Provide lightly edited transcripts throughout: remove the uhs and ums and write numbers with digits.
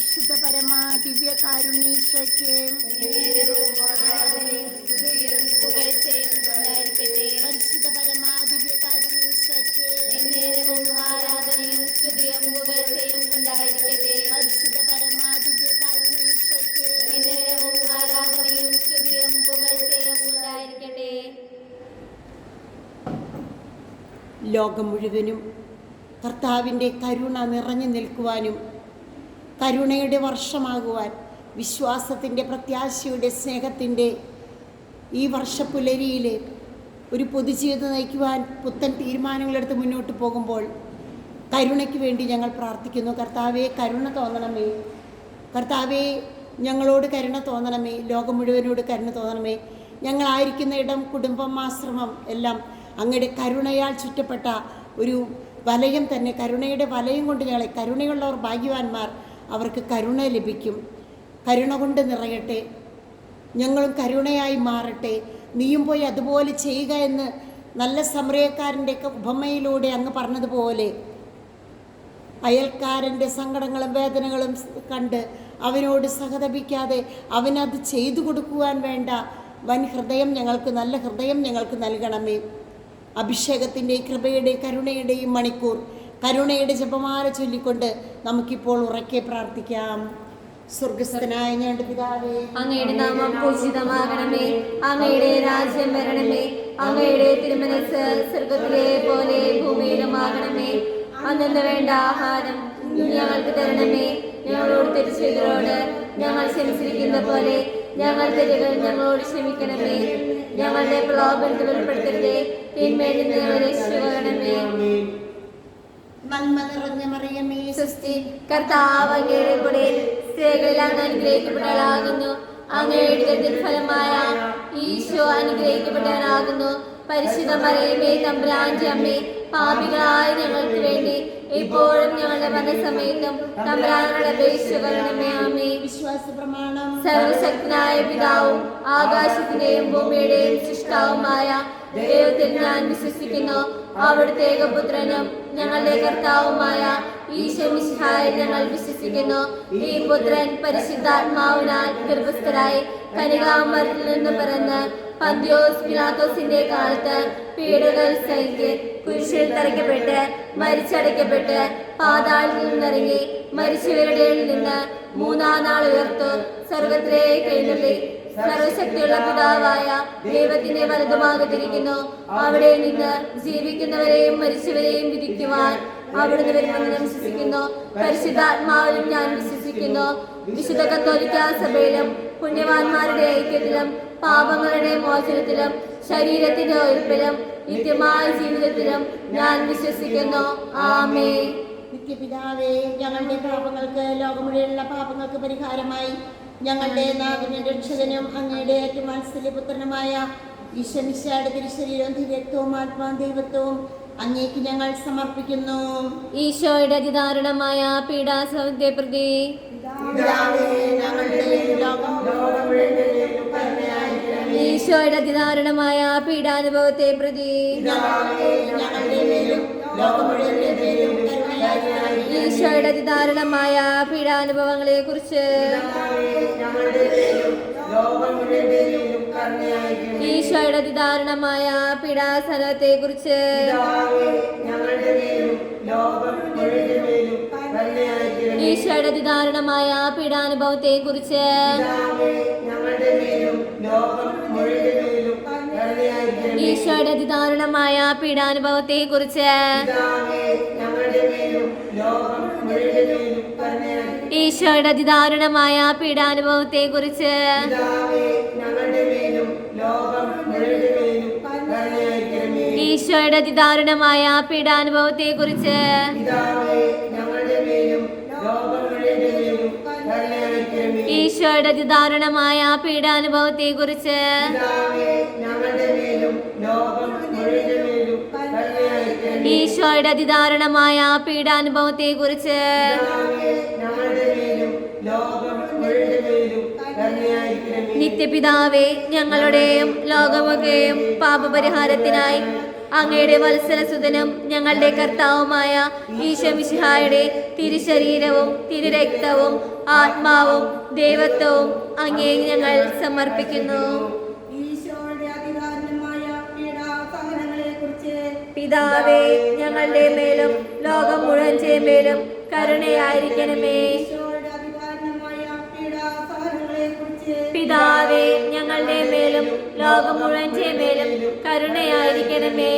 പരിശുദ്ധ പരമാ ദിവ്യ കാരുണ്യേശ്വരയ്ക്ക് പരിശുദ്ധ പരമാ ദിവ്യ കാരുണ്യേശ്വരയ്ക്ക് ആരാധനയും സ്തുതിയും പുകഴ്ചയും ഉണ്ടായിരിക്കട്ടെ. പരിശുദ്ധ പരമാ ദിവ്യ കാരുണ്യേശ്വരയ്ക്ക് ആരാധനയും സ്തുതിയും പുകഴ്ചയും ഉണ്ടായിരിക്കട്ടെ. ലോകം മുഴുവനും കർത്താവിൻ്റെ കരുണ നിറഞ്ഞു നിൽക്കുവാനും കരുണയുടെ വർഷമാകുവാൻ വിശ്വാസത്തിൻ്റെ പ്രത്യാശയുടെ സ്നേഹത്തിൻ്റെ ഈ വർഷപ്പുലരിയിൽ ഒരു പൊതുജീവിതം നയിക്കുവാൻ പുത്തൻ തീരുമാനങ്ങളെടുത്ത് മുന്നോട്ട് പോകുമ്പോൾ കരുണയ്ക്ക് വേണ്ടി ഞങ്ങൾ പ്രാർത്ഥിക്കുന്നു. കർത്താവേ, കരുണ തോന്നണമേ. കർത്താവേ, ഞങ്ങളോട് കരുണ തോന്നണമേ. ലോകം മുഴുവനോട് കരുണ തോന്നണമേ. ഞങ്ങളായിരിക്കുന്ന ഇടം, കുടുംബം, ആശ്രമം എല്ലാം അങ്ങയുടെ കരുണയാൽ ചുറ്റപ്പെട്ട ഒരു വലയം തന്നെ. കരുണയുടെ വലയം കൊണ്ട് ഞങ്ങളെ, കരുണയുള്ളവർ ഭാഗ്യവാന്മാർ, അവർക്ക് കരുണ ലഭിക്കും. കരുണ കൊണ്ട് നിറയട്ടെ. ഞങ്ങളും കരുണയായി മാറട്ടെ. നീയും പോയി അതുപോലെ ചെയ്യുക എന്ന് നല്ല സമരക്കാരൻ്റെയൊക്കെ ഉപമയിലൂടെ അങ്ങ് പറഞ്ഞതുപോലെ അയൽക്കാരൻ്റെ സങ്കടങ്ങളും വേദനകളും കണ്ട് അവനോട് സഹതപിക്കാതെ അവനത് ചെയ്തു കൊടുക്കുവാൻ വേണ്ട വൻ ഹൃദയം ഞങ്ങൾക്ക്, നല്ല ഹൃദയം ഞങ്ങൾക്ക് നൽകണമേ. അഭിഷേകത്തിൻ്റെ, കൃപയുടെ, കരുണയുടെയും മണിക്കൂർ, കരുണയുടെ ജപമാല ചൊല്ലിക്കൊണ്ട് നമുക്കിപ്പോൾ ഉറക്കെ പ്രാർത്ഥിക്കാം. സ്വർഗസ്ഥനായ ഞങ്ങളുടെ പിതാവേ, അങ്ങയുടെ നാമം പൂജിതമാകണമേ. അങ്ങയുടെ രാജ്യം വരണമേ. അങ്ങയുടെ തിരുമനസ്സ് സ്വർഗത്തിലെ പോലെ ഭൂമിയിലുമാകണമേ. അന്നു വേണ്ട ആഹാരം ഞങ്ങൾക്ക് തരണമേ. ഞങ്ങളോട് തെറ്റ് ചെയ്തവരോട് ഞങ്ങൾ ക്ഷമിച്ചിരിക്കുന്ന പോലെ ഞങ്ങൾ തെറ്റുകൾ ഞങ്ങളോട് ക്ഷമിക്കണമേ. ഞങ്ങളുടെ പ്രലോഭനത്തിൽ ഉൾപ്പെടുത്തരുതേ, തിന്മയിൽ നിന്ന് ഞങ്ങളെ രക്ഷിക്കണമേ. നന്മ നിറഞ്ഞ മറിയമേ, സ്വസ്തി, കർത്താവ് അങ്ങയുടെ കൂടെ സ്ത്രീകളിൽ അങ്ങ് അനുഗ്രഹിക്കപ്പെട്ടവളാകുന്നു. അങ്ങയുടെ ഫലമായ ഈശോ അനുഗ്രഹിക്കപ്പെട്ടവനാകുന്നു. പരിശുദ്ധ മറിയമേ, തമ്പുരാന്റെ അമ്മേ, പാപികളായ ഞങ്ങൾക്ക് വേണ്ടി ഇപ്പോഴും ഞങ്ങളുടെ മരണസമയത്തും തമ്പുരാനോട് അപേക്ഷിക്കണമേ. ആമേൻ. വിശ്വാസ പ്രമാണം. സർവശക്തനായ പിതാവും ആകാശത്തിന്റെയും ഭൂമിയുടെയും സൃഷ്ടാവുമായ ദൈവത്തിൽ ഞാൻ വിശ്വസിക്കുന്നു. അവിടുത്തെ ഏകപുത്രനും ഞങ്ങളുടെ കർത്താവുമായ ഈശോ മിശിഹായിൽ ഞങ്ങൾ വിശ്വസിക്കുന്നു. ഈ പുത്രൻ പരിശുദ്ധാത്മാവിനാൽ ഗർഭസ്ഥരായി കന്യകാമറിയത്തിൽ നിന്ന് പിറന്ന് പന്തിയോസ് പിലാത്തോസിന്റെ കാലത്ത് പീഡകൾ സഹിച്ച് കുരിശിൽ തറയ്ക്കപ്പെട്ട് മരിച്ചടയ്ക്കപ്പെട്ട് പാതാളത്തിൽ നിന്നിറങ്ങി മരിച്ചവരുടെ നിന്ന് മൂന്നാം നാൾ ഉയർത്തു സ്വർഗത്തിലേക്ക് എഴുന്നള്ളി സർവശക്തിയുള്ള പിതാവായ ദൈവത്തിന്റെ വലതുഭാഗത്തിരിക്കുന്നു. അവിടെ നിന്ന് ജീവിക്കുന്നവരെയും മരിച്ചവരെയും വിധിക്കുവാൻ അവിടുന്ന് വരുമെന്ന് ഞാൻ വിശ്വസിക്കുന്നു. പരിശുദ്ധാത്മാവിലും ഞാൻ വിശ്വസിക്കുന്നു. വിശുദ്ധ കത്തോലിക്കാ സഭയിലും പുണ്യവാന്മാരുടെ ഐക്യത്തിലും പാപങ്ങളുടെ മോചനത്തിലും ശരീരത്തിന്റെ ഉയർപ്പിലും നിത്യമായ ജീവിതത്തിലും ഞാൻ വിശ്വസിക്കുന്നു. ആമേൻ. നിത്യപിതാവേ, ഞങ്ങളുടെ പാപങ്ങൾക്ക്, ലോകം മുഴുവനുള്ള പാപങ്ങൾക്ക് പരിഹാരമായി ഞങ്ങളുടെ നാഥനും രക്ഷകനും അങ്ങയുടെ ഏറ്റവും വാത്സല്യപുത്രനുമായ ഈശോ മിശിഹായുടെ തിരുശരീരവും തിരുരക്തവും ആത്മാവും ദൈവത്വവും അങ്ങേക്ക് ഞങ്ങൾ സമർപ്പിക്കുന്നു. ഈശോയുടെ അതിദാരുണമായ പീഡാസഹനത്തെ പ്രതി ഈശോയുടെ അതിദാരുണമായ പീഡാനുഭവത്തെ പ്രതി ഈശോയുടെ അതിദാരുണമായ പീഡാനുഭവങ്ങളെ കുറിച്ച് ഈശോയുടെ അതിദാരുണമായ പീഡാസഹനത്തെ കുറിച്ച് ഈശോയുടെ അതിദാരുണമായ പീഡാനുഭവത്തെ കുറിച്ച് ഈശോയുടെ അതിദാരുണമായ പീഡാനുഭവത്തെ കുറിച്ച് ഈശോയുടെ അതിദാരുണമായ പീഡാനുഭവത്തെ കുറിച്ച് ഈശോയുടെ അതിദാരുണമായ പീഡാനുഭവത്തെ കുറിച്ച് ഈശോയുടെ അതിദാരുണമായ പീഡാനുഭവത്തെ കുറിച്ച് ഈശോയുടെ അതിദാരുണമായ പീഡാനുഭവത്തെ കുറിച്ച് നിത്യപിതാവേ, ഞങ്ങളുടെയും ലോകമൊക്കെയും പാപപരിഹാരത്തിനായി അങ്ങയുടെ വത്സലസുതനും ഞങ്ങളുടെ കർത്താവുമായ ഈശോ മിശിഹായുടെ തിരുശരീരവും തിരുരക്തവും ആത്മാവും ദൈവത്വവും അങ്ങേ ഞങ്ങൾ സമർപ്പിക്കുന്നു. പിതാവേ, ഞങ്ങളുടെ മേലും ലോകം മുഴുവന്റെ മേലും കരുണയായിരിക്കണമേ. പിതാവേ, ഞങ്ങളുടെ മേലും ലോകം മുഴുവന്റെ മേലും കരുണയായിരിക്കണമേ.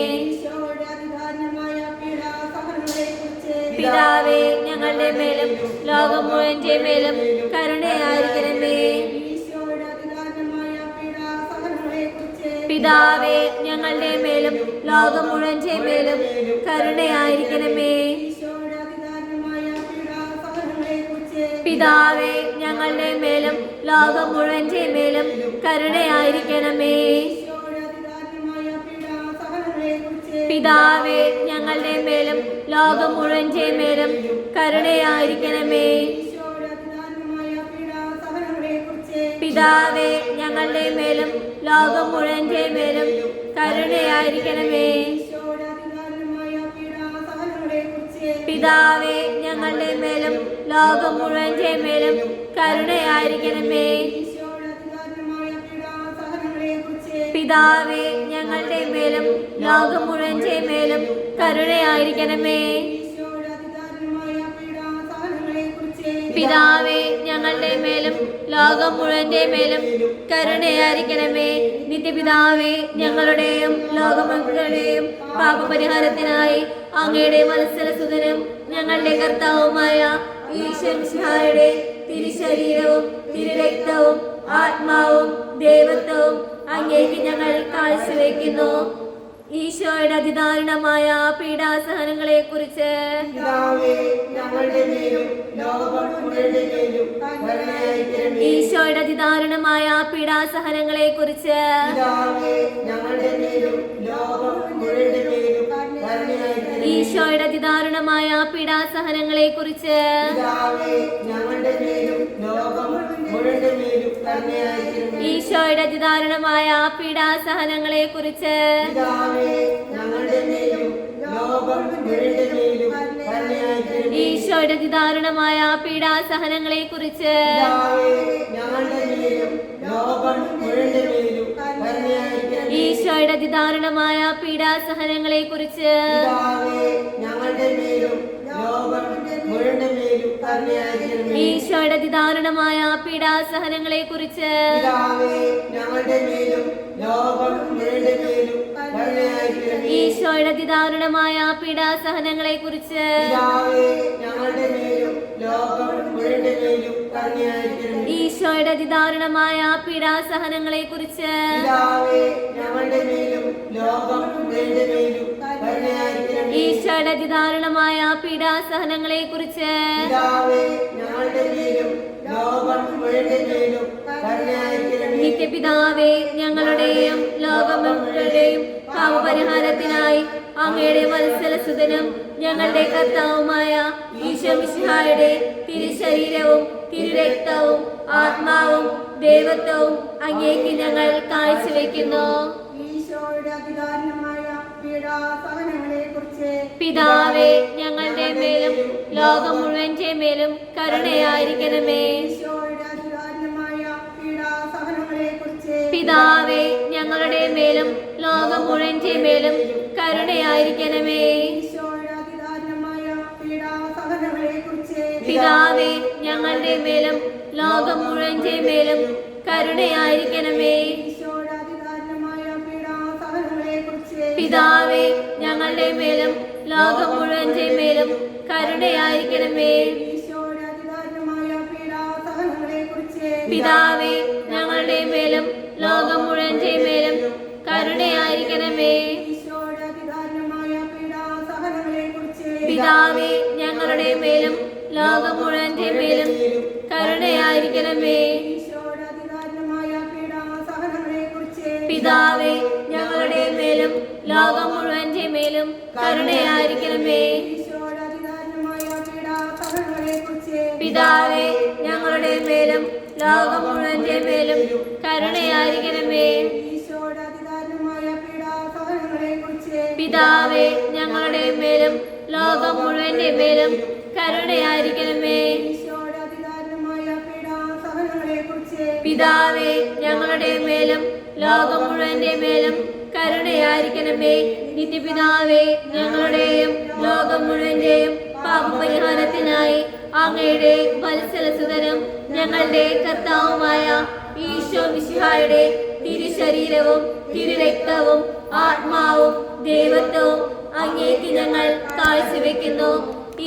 പിതാവേ, ഞങ്ങളുടെ മേലും ലോകം മുഴുവന്റെ മേലും കരുണയായിരിക്കണമേ. പിതാവേ, ഞങ്ങളുടെ മേലും ലോകം മുഴുവന്റെ മേലും കരുണയായിരിക്കണമേ. പിതാവേ, ഞങ്ങളുടെ മേലും ലോകം മുഴുവന്റെ മേലും കരുണയായിരിക്കണമേ. പിതാവേ, ഞങ്ങളുടെ മേലും ലോകം മുഴുവന്റെ മേലും കരുണയായിരിക്കണമേ. പിതാവേ, ഞങ്ങളുടെ മേലും ലോകം മുഴുവന്റെ മേലും കരുണയായിരിക്കണമേ. പിതാവേ, ഞങ്ങളുടെ മേലും ലോകം മുഴുവന്റെ മേലും കരുണയായിരിക്കണമേ. പിതാവേ, ഞങ്ങളുടെ മേലും ലോകം മുഴുവന്റെ മേലും കരുണയായിരിക്കണമേ. പിതാവേ, ഞങ്ങളുടെ മേലും ലോകം മുഴുവന്റെ മേലും കരുണയായിരിക്കണമേ. നിത്യപിതാവേ, ഞങ്ങളുടെയും ലോകമക്കളുടെയും പാപപരിഹാരത്തിനായി അങ്ങയുടെ വത്സലസുതനും ഞങ്ങളുടെ കർത്താവുമായ ഈശോ മിശിഹായുടെ തിരുശരീരവും തിരുരക്തവും ആത്മാവും ദൈവത്വവും അങ്ങേക്ക് ഞങ്ങൾ കാഴ്ചവെക്കുന്നു. ഈശോയുടെ അതിദാരുണമായ പീഡാസഹനങ്ങളെ കുറിച്ച് ഈശോയുടെ അതിദാരുണമായ പീഡാസഹനങ്ങളെ കുറിച്ച് ഈശോയുടെ അതിദാരുണമായ പീഡാസഹനങ്ങളെ കുറിച്ച് ഈശോയുടെ അതിദാരുണമായ പീഡാസഹനങ്ങളെ കുറിച്ച് ഈശോയുടെ അതിദാരുണമായ പീഡാസഹനങ്ങളെ കുറിച്ച് ഈശോയുടെ അതിദാരുണമായ പീഡാസഹനങ്ങളെ കുറിച്ച് ഈശോയുടെ അതിദാരുണമായ പീഡാസഹനങ്ങളെ കുറിച്ച് ഈശോയുടെ അതിദാരുണമായ പീഡാസഹനങ്ങളെ കുറിച്ച് ഈശോയുടെ അതിദാരുണമായ പീഡാസഹനങ്ങളെ കുറിച്ച് ഈശോയുടെ അതിദാരുണമായ പീഡാസഹനങ്ങളെ കുറിച്ച് നിത്യപിതാവേ, ഞങ്ങളുടെയും ലോകമക്കളുടെയും പാപപരിഹാരത്തിനായി അങ്ങയുടെ വത്സലസുതനും ഞങ്ങളുടെ കർത്താവുമായ ഈശോ മിശിഹായുടെ തിരുശരീരവും തിരുരക്തവും ആത്മാവും ദൈവത്വവും അങ്ങേക്ക് ഞങ്ങൾ കാഴ്ചവെക്കുന്നു. പിതാവേ, ഞങ്ങളുടെ മേലും ലോകം മുഴുവന്റെ മേലും കരുണയായിരിക്കണമേ. പിതാവേ, ഞങ്ങളുടെ മേലും ലോകം മുഴുവന്റെ മേലും കരുണയായിരിക്കണമേ. പിതാവേ, ഞങ്ങളുടെ മേലും ലോകം മുഴുവന്റെ മേലും കരുണയായിരിക്കണമേ. പിതാവേ, ഞങ്ങളുടെ മേലും ലോകം മുഴുവന്റെ മേലും കരുണയായിരിക്കണമേ. പിതാവേ, ഞങ്ങളുടെ മേലും ലോകം മുഴുവന്റെ മേലും കരുണയായിരിക്കണമേ. പിതാവേ, ഞങ്ങളുടെ മേലും ലോകം മുഴുവന്റെ മേലും കരുണയായിരിക്കണമേ. പിതാവേ, ഞങ്ങളുടെ മേലും ലോകം മുഴുവന്റെ മേലും കരുണയായിരിക്കണമേ. പിതാവേ, ഞങ്ങളുടെ മേലും ലോകം മുഴുവന്റെ മേലും കരുണയായിരിക്കണമേ. പിതാവേ, ഞങ്ങളുടെ മേലും ലോകം മുഴുവന്റെ മേലും കരുണയായിരിക്കണമേ. പിതാവേ, ഞങ്ങളുടെ മേലും ലോകം മുഴുവന്റെ മേലും കരുണയായിരിക്കണമേ. നിത്യപിതാവേ, ഞങ്ങളുടെയും ലോകം മുഴുവന്റെയും പാപപരിഹാരത്തിനായി അങ്ങയുടെ വത്സലസുതനും ഞങ്ങളുടെ കർത്താവുമായ ഈശോ മിശിഹായുടെ തിരുശരീരവും തിരുരക്തവും ആത്മാവും ദൈവത്വവും അങ്ങേക്ക് ഞങ്ങൾ കാഴ്ചവെക്കുന്നു.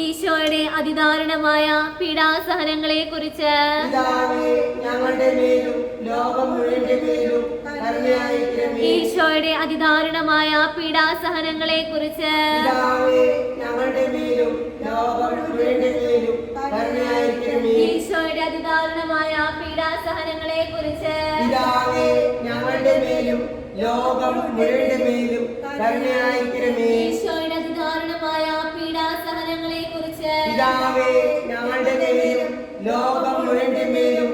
ഈശോയുടെ അതിദാരുണമായ പീഡാസഹനങ്ങളെ കുറിച്ച് ഈശോയുടെ അതിദാരുണമായ പീഡാസഹനങ്ങളെ കുറിച്ച് ഈശോയുടെ അതിദാരുണമായ പീഡാസഹനങ്ങളെ കുറിച്ച് ലോകം മുഴുവന്റെ മേലും കരുണയായിരിക്കണമേ. ഈശോയുടെ അതിദാരുണമായ പീഡാസഹനങ്ങളെ കുറിച്ച് പിതാവേ, ഞങ്ങളുടെ മേലും ലോകം മുഴുവന്റെ മേലും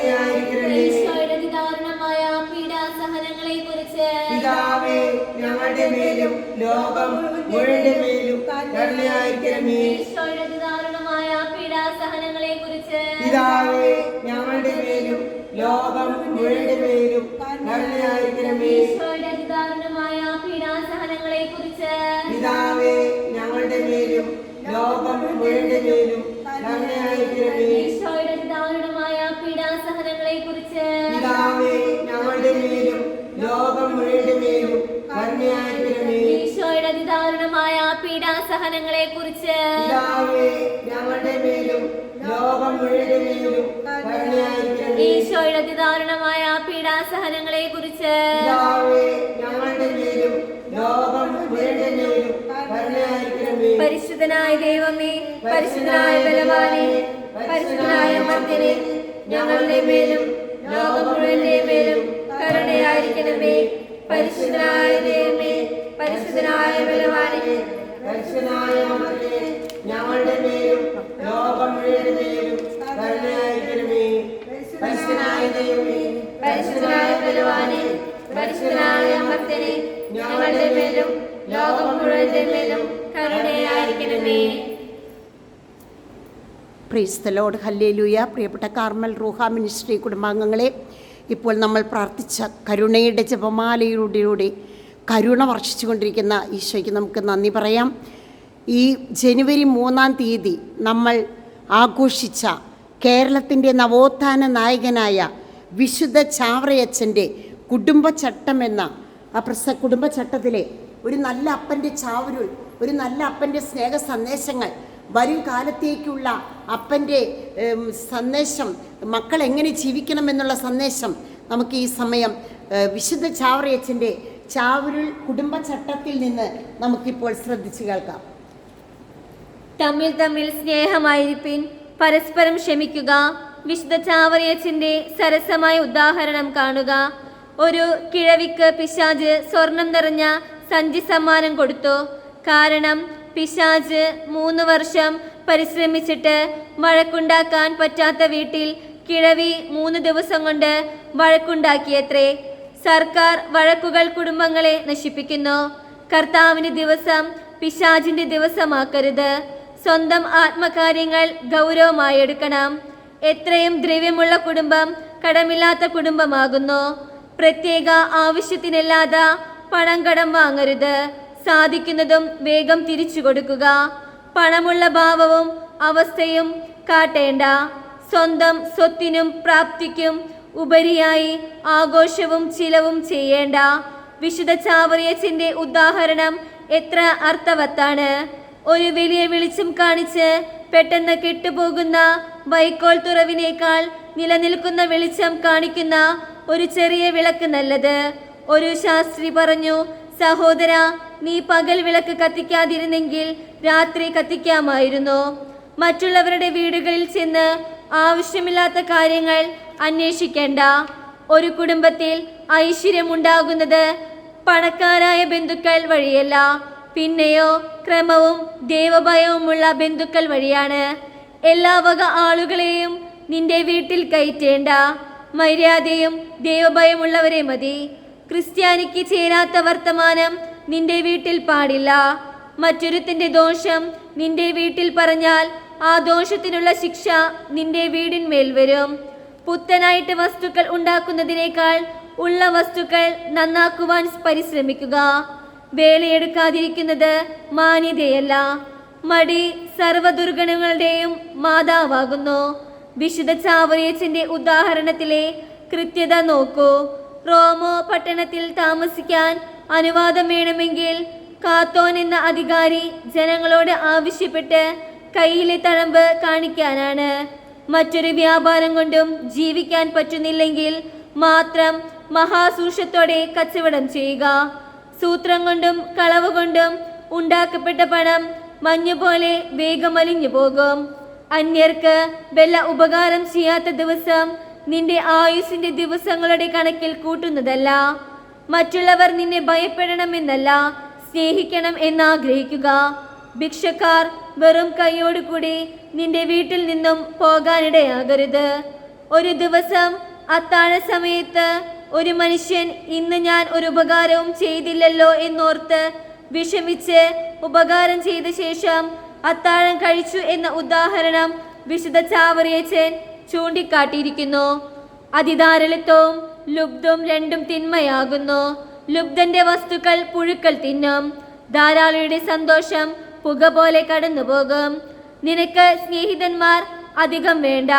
കരുണയായിരിക്കണമേ. ഈശോയുടെ അതിദാരുണമായ പീഡാസഹനങ്ങളെ കുറിച്ച് പിതാവേ, ഞങ്ങളുടെ മേലും ലോകം മുഴുവന്റെ മേലും കരുണയായിരിക്കണമേ. ഈശോയുടെ അതിദാരുണമായ പീഡാസഹനങ്ങളെ കുറിച്ച് പിതാവേ, ഞങ്ങളുടെ മേലും ലോകം മുഴുവന്റെ മേലും കരുണയായിരിക്കണമേ. ഈശോയുടെ അതിദാരുണമായ പീഡാസഹനങ്ങളെ കുറിച്ച് പിതാവേ, ഞങ്ങളുടെ മേലും ലോകം മുഴുവന്റെ മേലും കരുണയായിരിക്കണമേ. ഈശോയുടെ അതിദാരുണമായ പീഡാസഹനങ്ങളെ കുറിച്ച് പിതാവേ, ഞങ്ങളുടെ മേലും ലോകം മുഴുവന്റെ മേലും കരുണയായിരിക്കണമേ. ഈശോയുടെ അതിദാരുണമായ പീഡാസഹനങ്ങളെ കുറിച്ച് പിതാവേ, ഞങ്ങളുടെ മേലും ലോകം മുഴുവന്റെ മേലും കരുണയായിരിക്കണമേ. ഈശോയുടെ അതിദാരുണമായ പീഡാസഹനങ്ങളെ കുറിച്ച് പിതാവേ, ഞങ്ങളുടെ മേലും ലോകം മുഴുവന്റെ മേലും കരുണയായിരിക്കണമേ. പരിശുദ്ധനായ ദൈവമേ, പരിശുദ്ധനായ ബലവാനേ, പരിശുദ്ധനായ മർത്യനേ, ഞങ്ങളുടെ മേലും ലോകം മുഴുവന്റെ മേലും കരുണയായിരിക്കണമേ. പരിശുദ്ധനായ ദൈവമേ, പരിശുദ്ധനായ ബലവാനേ, പരിശുദ്ധനായ മർത്യനേ, ഞങ്ങളുടെ മേലും ലോകം മുഴുവന്റെ മേലും കരുണയായിരിക്കണമേ. പരിശുദ്ധനായ ദൈവമേ, പരിശുദ്ധനായ ബലവാനേ, പരിശുദ്ധനായ മർത്യനേ, ഞങ്ങളുടെ മേലും ലോകം മുഴുവന്റെ മേലും കരുണയായിരിക്കണമേ. Praise the Lord, hallelujah. പ്രിയപ്പെട്ട കാർമൽ റൂഹ മിനിസ്ട്രി കുടുംബാംഗങ്ങളെ, ഇപ്പോൾ നമ്മൾ പ്രാർത്ഥിച്ച കരുണയുടെ ജപമാലയിലൂടെ കരുണ വർഷിച്ചുകൊണ്ടിരിക്കുന്ന ഈശോയ്ക്ക് നമുക്ക് നന്ദി പറയാം. ഈ ജനുവരി 3-ാം തീയതി നമ്മൾ ആഘോഷിച്ച കേരളത്തിൻ്റെ നവോത്ഥാന നായകനായ വിശുദ്ധ ചാവറയച്ചൻ്റെ കുടുംബചട്ടം എന്ന ആ കുടുംബചട്ടത്തിലെ ഒരു നല്ല അപ്പൻ്റെ ചാവരുൾ, ഒരു നല്ല അപ്പൻ്റെ സ്നേഹ സന്ദേശങ്ങൾ, വരും കാലത്തേക്കുള്ള അപ്പൻ്റെ സന്ദേശം, മക്കൾ എങ്ങനെ ജീവിക്കണമെന്നുള്ള സന്ദേശം നമുക്ക് ഈ സമയം വിശുദ്ധ ചാവറയച്ചൻ്റെ ചാവരുൾ കുടുംബചട്ടത്തിൽ നിന്ന് നമുക്കിപ്പോൾ ശ്രദ്ധിച്ചു കേൾക്കാം. തമ്മിൽ തമ്മിൽ സ്നേഹമായിരിപ്പിൻ, പരസ്പരം ക്ഷമിക്കുക. വിശുദ്ധ ചാവറയച്ചൻ്റെ സരസമായ ഉദാഹരണം കാണുക. ഒരു കിഴവിക്ക് പിശാച് സ്വർണം നിറഞ്ഞ സഞ്ചി സമ്മാനം കൊടുത്തു. കാരണം പിശാച് 3 വർഷം പരിശ്രമിച്ചിട്ട് വഴക്കുണ്ടാക്കാൻ പറ്റാത്ത വീട്ടിൽ കിഴവി 3 ദിവസം കൊണ്ട് വഴക്കുണ്ടാക്കിയത്രേ. സർക്കാർ വഴക്കുകൾ കുടുംബങ്ങളെ നശിപ്പിക്കുന്നു. കർത്താവിൻ്റെ ദിവസം പിശാചിൻ്റെ ദിവസമാക്കരുത്. സ്വന്തം ആത്മകാര്യങ്ങൾ ഗൗരവമായി എടുക്കണം. എത്രയും ദ്രവ്യമുള്ള കുടുംബം കടമില്ലാത്ത കുടുംബമാകുന്നു. പ്രത്യേക ആവശ്യത്തിനല്ലാതെ പണം കടം വാങ്ങരുത്. സാധിക്കുന്നതും വേഗം തിരിച്ചു കൊടുക്കുക. പണമുള്ള ഭാവവും അവസ്ഥയും കാട്ടേണ്ട. സ്വന്തം സ്വത്തിനും പ്രാപ്തിക്കും ഉപരിയായി ആഘോഷവും ചിലവും ചെയ്യേണ്ട. വിശുദ്ധ ചാവറയച്ചൻ്റെ ഉദാഹരണം എത്ര അർത്ഥവത്താണ്. ഒരു വലിയ വെളിച്ചം കാണിച്ച് പെട്ടെന്ന് കെട്ടുപോകുന്ന വൈക്കോൽ തുറവിനേക്കാൾ നിലനിൽക്കുന്ന വെളിച്ചം കാണിക്കുന്ന ഒരു ചെറിയ വിളക്ക് നല്ലത്. ഒരു ശാസ്ത്രി പറഞ്ഞു, സഹോദര, നീ പകൽ വിളക്ക് കത്തിക്കാതിരുന്നെങ്കിൽ രാത്രി കത്തിക്കാമായിരുന്നു. മറ്റുള്ളവരുടെ വീടുകളിൽ ചെന്ന് ആവശ്യമില്ലാത്ത കാര്യങ്ങൾ അന്വേഷിക്കേണ്ട. ഒരു കുടുംബത്തിൽ ഐശ്വര്യമുണ്ടാകുന്നത് പണക്കാരായ ബന്ധുക്കൾ വഴിയല്ല, പിന്നെയോ ക്രമവും ദൈവഭയവുമുള്ള ബന്ധുക്കൾ വഴിയാണ്. എല്ലാ വക ആളുകളെയും നിന്റെ വീട്ടിൽ കയറ്റേണ്ട. മര്യാദയും ദൈവഭയമുള്ളവരെ മതി. ക്രിസ്ത്യാനിക്ക് ചേരാത്ത വർത്തമാനം നിന്റെ വീട്ടിൽ പാടില്ല. മറ്റൊരുത്തന്റെ ദോഷം നിന്റെ വീട്ടിൽ പറഞ്ഞാൽ ആ ദോഷത്തിനുള്ള ശിക്ഷ നിന്റെ വീടിന്മേൽ വരും. പുത്തനായിട്ട് വസ്തുക്കൾ ഉണ്ടാക്കുന്നതിനേക്കാൾ ഉള്ള വസ്തുക്കൾ നന്നാക്കുവാൻ പരിശ്രമിക്കുക. വേലയെടുക്കാതിരിക്കുന്നത് മാന്യതയല്ല. മടി സർവ്വദുർഗണങ്ങളുടെയും മാതാവാകുന്നു. വിശുദ്ധ ചാവറേച്ചന്റെ ഉദാഹരണത്തിലെ കൃത്യത നോക്കൂ. റോമോ പട്ടണത്തിൽ താമസിക്കാൻ അനുവാദം വേണമെങ്കിൽ കാത്തോൻ എന്ന അധികാരി ജനങ്ങളോട് ആവശ്യപ്പെട്ട് കയ്യിലെ തഴമ്പ് കാണിക്കാനാണ്. മറ്റൊരു വ്യാപാരം കൊണ്ടും ജീവിക്കാൻ പറ്റുന്നില്ലെങ്കിൽ മാത്രം മഹാസൂഷത്തോടെ കച്ചവടം ചെയ്യുക. സൂത്രം കൊണ്ടും കളവ് കൊണ്ടും ഉണ്ടാക്കപ്പെട്ട പണം മഞ്ഞുപോലെ വേഗം അലിഞ്ഞു പോകും. അന്യർക്ക് വല്ല ഉപകാരം ചെയ്യാത്ത ദിവസം നിന്റെ ആയുസിന്റെ ദിവസങ്ങളുടെ കണക്കിൽ കൂട്ടുന്നതല്ല. മറ്റുള്ളവർ നിന്നെ ഭയപ്പെടണമെന്നല്ല, സ്നേഹിക്കണം എന്നാഗ്രഹിക്കുക. ഭിക്ഷക്കാർ വെറും കൈയോടുകൂടി നിന്റെ വീട്ടിൽ നിന്നും പോകാനിടയാകരുത്. ഒരു ദിവസം അത്താഴ സമയത്ത് ഒരു മനുഷ്യൻ ഇന്ന് ഞാൻ ഒരു ഉപകാരവും ചെയ്തില്ലല്ലോ എന്നോർത്ത് വിഷമിച്ച് ഉപകാരം ചെയ്ത ശേഷം അത്താഴം കഴിച്ചു എന്ന ഉദാഹരണം വിശുദ്ധ ചാവറേച്ചൻ ചൂണ്ടിക്കാട്ടിയിരിക്കുന്നു. അതിധാരാളിത്വവും ലുബ്ധവും രണ്ടും തിന്മയാകുന്നു. ലുബ്ധന്റെ വസ്തുക്കൾ പുഴുക്കൾ തിന്നും. ധാരാളിയുടെ സന്തോഷം പുക പോലെ കടന്നുപോകും. നിനക്ക് സ്നേഹിതന്മാർ അധികം വേണ്ട.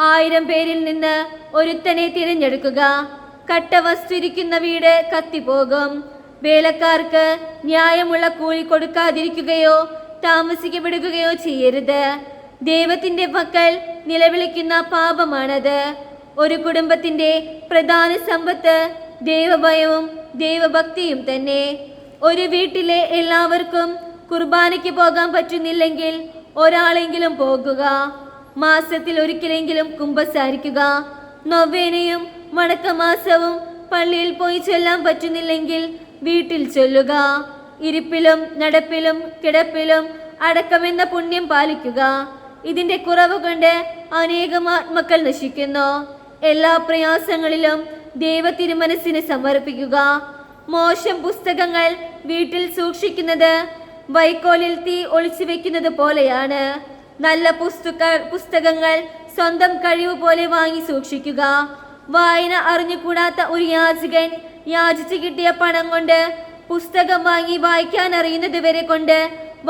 1000 പേരിൽ നിന്ന് ഒരുത്തനെ തിരഞ്ഞെടുക്കുക. കട്ട വസ്തുരിക്കുന്ന വീട് കത്തിപ്പോകും. വേലക്കാർക്ക് ന്യായമുള്ള കൂലി കൊടുക്കാതിരിക്കുകയോ താമസിക്കപ്പെടുകയോ ചെയ്യരുത്. ദൈവത്തിന്റെ മക്കൾ നിലവിളിക്കുന്ന പാപമാണത്. ഒരു കുടുംബത്തിന്റെ പ്രധാന സമ്പത്ത് ദൈവഭയവും ദൈവഭക്തിയും തന്നെ. ഒരു വീട്ടിലെ എല്ലാവർക്കും കുർബാനയ്ക്ക് പോകാൻ പറ്റുന്നില്ലെങ്കിൽ ഒരാളെങ്കിലും പോകുക. മാസത്തിൽ ഒരിക്കലെങ്കിലും കുമ്പസാരിക്കുക. നൊവേനയും മടക്കമാസവും പള്ളിയിൽ പോയി ചൊല്ലാൻ പറ്റുന്നില്ലെങ്കിൽ വീട്ടിൽ ചൊല്ലുക. ഇരിപ്പിലും നടപ്പിലും കിടപ്പിലും അടക്കമെന്ന പുണ്യം പാലിക്കുക. ഇതിന്റെ കുറവ് കൊണ്ട് അനേകം ആത്മക്കൾ നശിക്കുന്നു. എല്ലാ പ്രയാസങ്ങളിലും ദൈവ തിരുമനസ്സിന് സമർപ്പിക്കുക. മോശം പുസ്തകങ്ങൾ വീട്ടിൽ സൂക്ഷിക്കുന്നത് വൈക്കോലിൽ തീ ഒളിച്ചു വെക്കുന്നത് പോലെയാണ്. നല്ല പുസ്തകങ്ങൾ സ്വന്തം കഴിവ് പോലെ വാങ്ങി സൂക്ഷിക്കുക. വായന അറിഞ്ഞുകൂടാത്ത ഒരു യാചകൻ യാചിച്ചു കിട്ടിയ പണം കൊണ്ട് പുസ്തകം വാങ്ങി വായിക്കാൻ അറിയുന്നത് വരെ കൊണ്ട്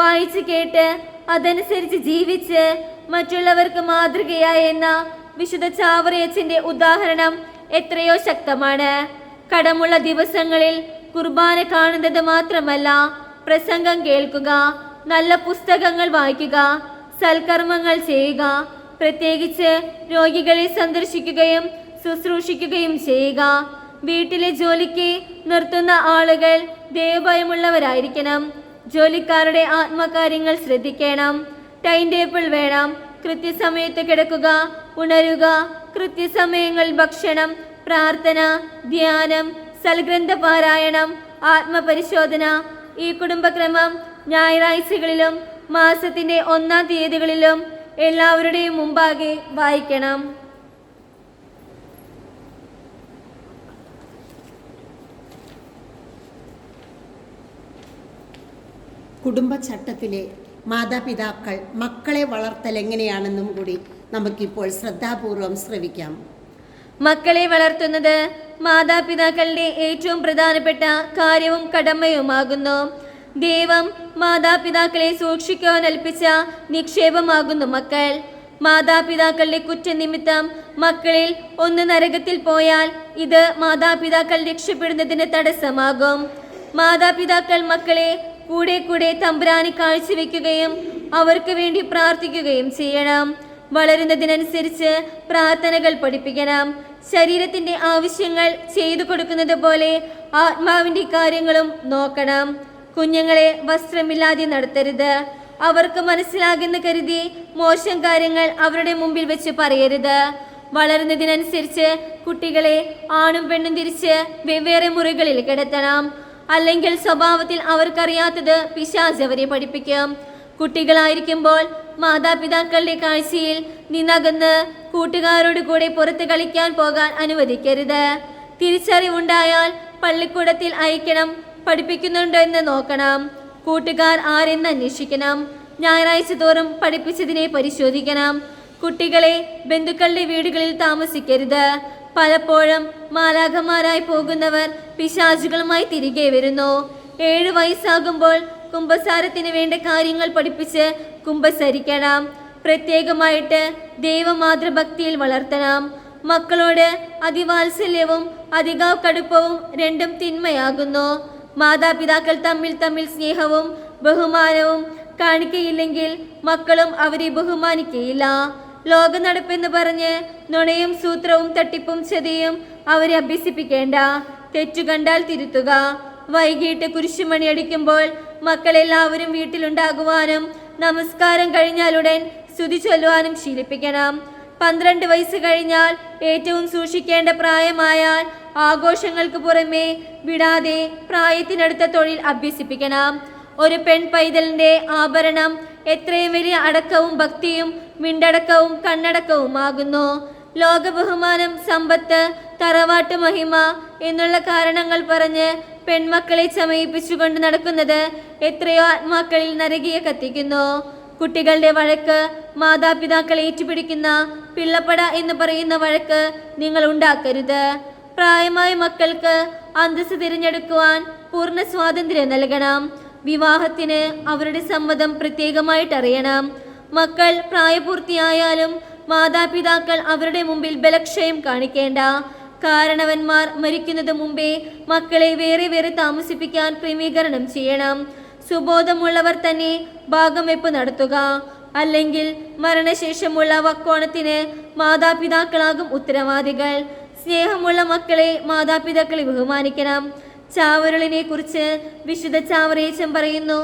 വായിച്ചു കേട്ട് അതനുസരിച്ച് ജീവിച്ച് മറ്റുള്ളവർക്ക് മാതൃകയായ എന്ന വിശുദ്ധ ചാവറേച്ചന്റെ ഉദാഹരണം എത്രയോ ശക്തമാണ്. കടമുള്ള ദിവസങ്ങളിൽ കുർബാന കാണുന്നത് മാത്രമല്ല, പ്രസംഗം കേൾക്കുക, നല്ല പുസ്തകങ്ങൾ വായിക്കുക, സൽക്കർമ്മങ്ങൾ ചെയ്യുക, പ്രത്യേകിച്ച് രോഗികളെ സന്ദർശിക്കുകയും ശുശ്രൂഷിക്കുകയും ചെയ്യുക. വീട്ടിലെ ജോലിക്ക് നിർത്തുന്ന ആളുകൾ ദൈവഭയമുള്ളവരായിരിക്കണം. ജോലിക്കാരുടെ ആത്മകാര്യങ്ങൾ ശ്രദ്ധിക്കണം. ടൈം ടേബിൾ വേണം. കൃത്യസമയത്ത് കിടക്കുക, ഉണരുക, കൃത്യസമയങ്ങളിൽ ഭക്ഷണം, പ്രാർത്ഥന, ധ്യാനം, സൽഗ്രന്ഥ പാരായണം, ആത്മപരിശോധന. ഈ കുടുംബക്രമം ഞായറാഴ്ചകളിലും മാസത്തിന്റെ 1-ാം തീയതികളിലും എല്ലാവരുടെയും മുമ്പാകെ വായിക്കണം. കുടുംബചട്ടത്തിലെ മാതാപിതാക്കൾ മക്കളെ വളർത്തൽ എങ്ങനെയാണെന്നും കൂടി നമുക്കിപ്പോൾ ശ്രദ്ധാപൂർവം ശ്രവിക്കാം. മക്കളെ വളർത്തുന്നത് മാതാപിതാക്കളുടെ ഏറ്റവും പ്രധാനപ്പെട്ട കാര്യവും കടമയുമാകുന്നു. ദൈവം മാതാപിതാക്കളെ സൂക്ഷിക്കുവാൻ ഏൽപ്പിച്ച നിക്ഷേപമാകുന്നു മക്കൾ. മാതാപിതാക്കളുടെ കുറ്റനിമിത്തം മക്കളിൽ ഒന്ന് നരകത്തിൽ പോയാൽ ഇത് മാതാപിതാക്കൾ രക്ഷപ്പെടുന്നതിന് തടസ്സമാകും. മാതാപിതാക്കൾ മക്കളെ കൂടെ കൂടെ തമ്പുരാനെ കാഴ്ചവെക്കുകയും അവർക്ക് വേണ്ടി പ്രാർത്ഥിക്കുകയും ചെയ്യണം. വളരുന്നതിനനുസരിച്ച് പ്രാർത്ഥനകൾ പഠിപ്പിക്കണം. ശരീരത്തിന്റെ ആവശ്യങ്ങൾ ചെയ്തു കൊടുക്കുന്നത് പോലെ ആത്മാവിന്റെ കാര്യങ്ങളും നോക്കണം. കുഞ്ഞുങ്ങളെ വസ്ത്രമില്ലാതെ നടത്തരുത്. അവർക്ക് മനസ്സിലാകുന്ന കരുതി മോശം കാര്യങ്ങൾ അവരുടെ മുമ്പിൽ വെച്ച് പറയരുത്. വളരുന്നതിനനുസരിച്ച് കുട്ടികളെ ആണും പെണ്ണും തിരിച്ച് വെവ്വേറെ മുറികളിൽ കിടത്തണം. അല്ലെങ്കിൽ സ്വഭാവത്തിൽ അവർക്കറിയാത്തത് പിശാച് അവരെ പഠിപ്പിക്കും. കുട്ടികളായിരിക്കുമ്പോൾ മാതാപിതാക്കളുടെ കാഴ്ചയിൽ നിന്നകന്ന് കൂട്ടുകാരോട് കൂടെ പുറത്ത് കളിക്കാൻ പോകാൻ അനുവദിക്കരുത്. തിരിച്ചറിവുണ്ടായാൽ പള്ളിക്കൂടത്തിൽ അയക്കണം. പഠിപ്പിക്കുന്നുണ്ടോ എന്ന് നോക്കണം. കൂട്ടുകാർ ആരെന്ന് അന്വേഷിക്കണം. ഞായറാഴ്ച തോറും പഠിപ്പിച്ചതിനെ പരിശോധിക്കണം. കുട്ടികളെ ബന്ധുക്കളുടെ വീടുകളിൽ താമസിക്കരുത്. പലപ്പോഴും മാലാഖമാരായി പോകുന്നവർ പിശാചുകളുമായി തിരികെ വരുന്നു. 7 വയസ്സാകുമ്പോൾ കുമ്പസാരത്തിന് വേണ്ട കാര്യങ്ങൾ പഠിപ്പിച്ച് കുമ്പസരിക്കണം. പ്രത്യേകമായിട്ട് ദൈവമാതൃഭക്തിയിൽ വളർത്തണം. മക്കളോട് അതിവാത്സല്യവും അധിക കടുപ്പവും രണ്ടും തിന്മയാകുന്നു. മാതാപിതാക്കൾ തമ്മിൽ സ്നേഹവും ബഹുമാനവും കാണിക്കയില്ലെങ്കിൽ മക്കളും അവരെ ബഹുമാനിക്കയില്ല. ലോക നടപ്പെന്ന് പറഞ്ഞ് നുണയും സൂത്രവും തട്ടിപ്പും ചതിയും അവരെ അഭ്യസിപ്പിക്കേണ്ട. തെറ്റു കണ്ടാൽ തിരുത്തുക. വൈകിട്ട് കുരിശുമണി അടിക്കുമ്പോൾ മക്കളെല്ലാവരും വീട്ടിലുണ്ടാകുവാനും നമസ്കാരം കഴിഞ്ഞാലുടൻ സ്തുതി ചൊല്ലുവാനും ശീലിപ്പിക്കണം. 12 വയസ്സ് കഴിഞ്ഞാൽ ഏറ്റവും സൂക്ഷിക്കേണ്ട പ്രായമായാൽ ആഘോഷങ്ങൾക്ക് പുറമെ വിടാതെ പ്രായത്തിനടുത്ത തൊഴിൽ അഭ്യസിപ്പിക്കണം. ഒരു പെൺ പൈതലിന്റെ ആഭരണം എത്രയും വലിയ അടക്കവും ഭക്തിയും മിണ്ടടക്കവും കണ്ണടക്കവുമാകുന്നു. ലോക ബഹുമാനം, സമ്പത്ത്, തറവാട്ട് മഹിമ എന്നുള്ള കാരണങ്ങൾ പറഞ്ഞ് പെൺമക്കളെ ചമയിപ്പിച്ചുകൊണ്ട് നടക്കുന്നത് എത്രയോ ആത്മാക്കളിൽ നരകിയെ കത്തിക്കുന്നു. കുട്ടികളുടെ വഴക്ക്, മാതാപിതാക്കളെ ഏറ്റുപിടിക്കുന്ന പിള്ളപ്പട എന്ന് പറയുന്ന വഴക്ക് നിങ്ങൾ ഉണ്ടാക്കരുത്. പ്രായമായ മക്കൾക്ക് അന്തസ്സ് തിരഞ്ഞെടുക്കുവാൻ പൂർണ്ണ സ്വാതന്ത്ര്യം നൽകണം. വിവാഹത്തിന് അവരുടെ സമ്മതം പ്രത്യേകമായിട്ട് അറിയണം. മക്കൾ പ്രായപൂർത്തിയായാലും മാതാപിതാക്കൾ അവരുടെ മുമ്പിൽ ബലക്ഷയം കാണിക്കേണ്ട. കാരണവന്മാർ മരിക്കുന്നത് മുമ്പേ മക്കളെ വേറെ വേറെ താമസിപ്പിക്കാൻ ക്രമീകരണം ചെയ്യണം. സുബോധമുള്ളവർ തന്നെ ഭാഗം വെപ്പ് നടത്തുക. അല്ലെങ്കിൽ മരണശേഷമുള്ള വക്കോണത്തിന് മാതാപിതാക്കളാകും ഉത്തരവാദികൾ. സ്നേഹമുള്ള മക്കളെ മാതാപിതാക്കളെ ബഹുമാനിക്കണം. ചാവരുളിനെ കുറിച്ച് വിശുദ്ധ ചാവറേച്ചൻ പറയുന്നു: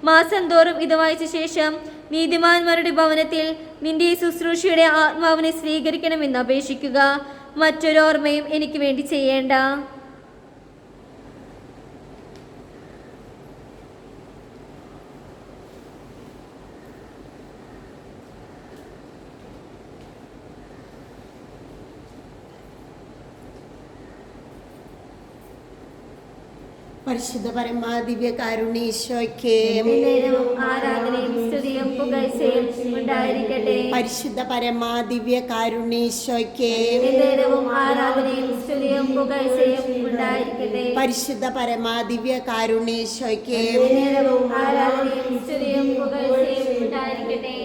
മാസം തോറും ഇത് വായിച്ച ശേഷം നീതിമാന്മാരുടെ ഭവനത്തിൽ നിന്റെ ശുശ്രൂഷയുടെ ആത്മാവിനെ സ്വീകരിക്കണമെന്ന് അപേക്ഷിക്കുക. മറ്റൊരോർമ്മയും എനിക്ക് വേണ്ടി ചെയ്യേണ്ട. പരിശുദ്ധ പരമാ ദിവ്യ കാരുണ്യേശോയ്ക്ക് ആരാധനയും സ്തുതിയും പുകഴ്ചയും ഉണ്ടായിരിക്കട്ടെ. പരിശുദ്ധ പരമാ ദിവ്യ കാരുണ്യേശോയ്ക്ക് ആരാധനയും സ്തുതിയും പുകഴ്ചയും ഉണ്ടായിരിക്കട്ടെ. പരിശുദ്ധ പരമാ ദിവ്യ കാരുണ്യേശോയ്ക്ക് ആരാധനയും സ്തുതിയും പുകഴ്ചയും ഉണ്ടായിരിക്കട്ടെ.